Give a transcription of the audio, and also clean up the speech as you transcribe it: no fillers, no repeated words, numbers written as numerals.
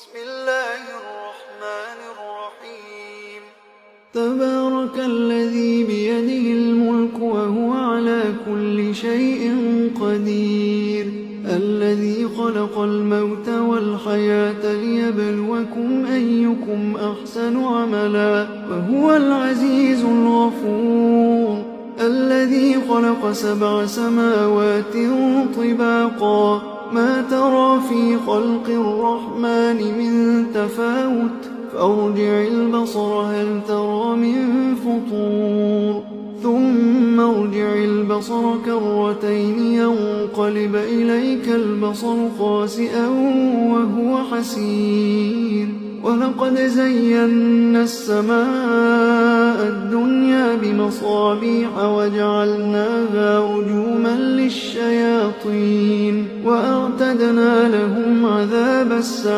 بسم الله الرحمن الرحيم تبارك الذي بيده الملك وهو على كل شيء قدير الذي خلق الموت والحياة ليبلوكم أيكم أحسن عملا وهو العزيز الغفور الذي خلق 7 سماوات طباقا ما ترى في خلق الرحمن من تفاوت فارجع البصر هل ترى من فطور ثم ارجع البصر كرتين ينقلب إليك البصر خاسئا وهو حسير ولقد زينا السماء الدنيا بمصابيح وجعلناها رجوما للشياطين وأعتدنا لهم عذاب السعير